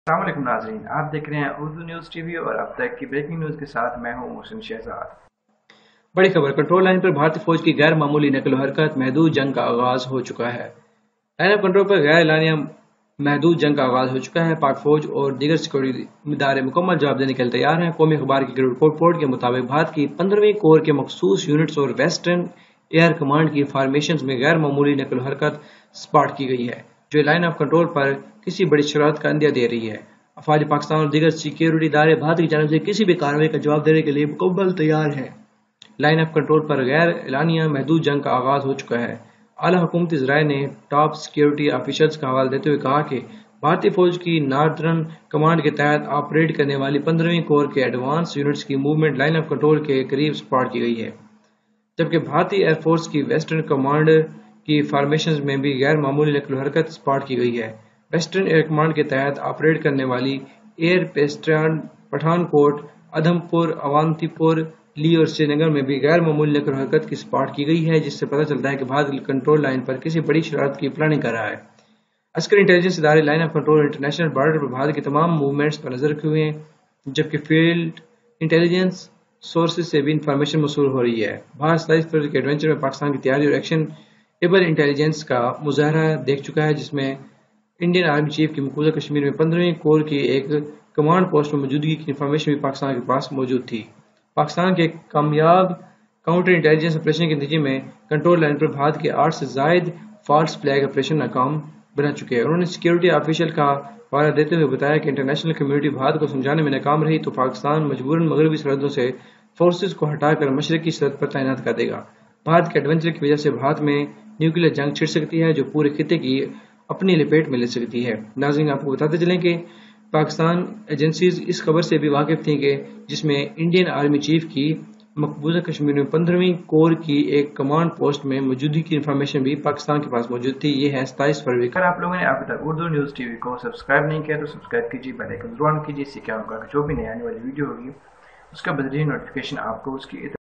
السلام علیکم ناظرین، آپ دیکھ رہے ہیں اردو نیوز ٹی وی اور اب تک کی بریکنگ نیوز کے ساتھ میں ہوں محسن شہزاد۔ بڑی خبر، کنٹرول لائن پر بھارتی فوج کی غیر معمولی نقل و حرکت، محدود جنگ کا آغاز ہو چکا ہے۔ لائن آف کنٹرول پر غیر اعلانیہ محدود جنگ کا آغاز ہو چکا ہے۔ پاک فوج اور دیگر سیکورٹی ادارے مکمل جواب دینے کے لیے تیار ہیں۔ قومی اخبار کی رپورٹ کے مطابق بھارت کی 15ویں کور کے مخصوص یونٹس اور ویسٹرن ایئر کمانڈ کی فارمیشنز میں غیر معمولی نقل و حرکت سپاٹ کی گئی ہے، جو لائن آف کنٹرول پر کسی بڑی شرارت کا اندیہ دے رہی ہے۔ افواج پاکستان اور دیگر سیکورٹی ادارے بھارت کی جانب سے کسی بھی کارروائی کا جواب دینے کے لیے مکمل تیار ہیں۔ لائن آف کنٹرول پر غیر اعلانیہ محدود جنگ کا آغاز ہو چکا ہے۔ اعلیٰ حکومتی ذرائع نے ٹاپ سیکورٹی آفیشلز کا حوالہ دیتے ہوئے کہا کہ بھارتی فوج کی ناردرن کمانڈ کے تحت آپریٹ کرنے والی 15ویں کور کے ایڈوانس یونٹس کی موومنٹ لائن آف کنٹرول کے قریب سپاٹ کی گئی ہے، جبکہ بھارتی ایئر فورس کی ویسٹرن کمانڈ کی فارمیشنز میں بھی غیر معمولی نقل و حرکت سپاٹ کی گئی ہے۔ ویسٹرن ایئر کمانڈ کے تحت آپریٹ کرنے والی ایئر پٹھان کوٹ، ادھم پور، اونتی پور، لی اور سری نگر میں بھی غیر معمولی نقل و حرکت کی سپاٹ کی گئی ہے، جس سے پتہ چلتا ہے کہ بھارت کنٹرول لائن پر کسی بڑی شرارت کی پلاننگ کر رہا ہے۔ عسکری انٹیلیجنس ادارے لائن آف کنٹرول اور انٹرنیشنل بارڈر پر بھارت کی تمام موومنٹس پر نظر رکھے ہوئے ہیں، جبکہ فیلڈ انٹیلیجنس سورسز سے بھی انفارمیشن موصول ہو رہی ہے۔ بھارت 27 فروری کے ایڈونچر میں پاکستان کی تیاری اور ایکشن ایبل انٹیلیجنس کا مظاہرہ دیکھ چکا ہے، جس میں انڈین آرمی چیف کی مقبوضہ کشمیر میں 15ویں کور کی ایک کمانڈ پوسٹ میں موجودگی کی انفارمیشن بھی پاکستان کے پاس موجود تھی۔ پاکستان کے کامیاب کاؤنٹر انٹیلیجنس آپریشن کے نتیجے میں کنٹرول لائن پر بھارت کے 8 سے زائد فالس فلیگ آپریشن ناکام بنا چکے ہیں۔ انہوں نے سیکورٹی آفیشل کا حوالہ دیتے ہوئے بتایا کہ انٹرنیشنل کمیونٹی بھارت کو سمجھانے میں ناکام رہی تو پاکستان مجبوراً مغربی سرحدوں سے فورسز کو ہٹا کر مشرقی سرحد پر تعینات کر دے گا۔ بھارت کے ایڈونچر کی وجہ سے بھارت میں نیوکلیئر جنگ چھڑ سکتی ہے، جو پورے خطے کی اپنی لپیٹ میں لے سکتی ہے۔ ناظرین، آپ کو بتاتے چلیں کہ پاکستان ایجنسیز اس خبر سے بھی واقف تھیں کہ جس میں انڈین آرمی چیف کی مقبوضہ کشمیر میں 15ویں کور کی ایک کمانڈ پوسٹ میں موجودگی کی انفارمیشن بھی پاکستان کے پاس موجود تھی۔ یہ ہے 27 فروری اگر آپ لوگوں نے ابھی تک اردو نیوز ٹی وی کو سبسکرائب نہیں کیا تو سبسکرائب کیجیے، بیل آئیکن ضرور آن کیجیے، اس سے کیا ہوگا کہ جو بھی نئی آنے والی ویڈیو ہوگی اس کا بذریعہ نوٹیفیکیشن آپ کو اس کی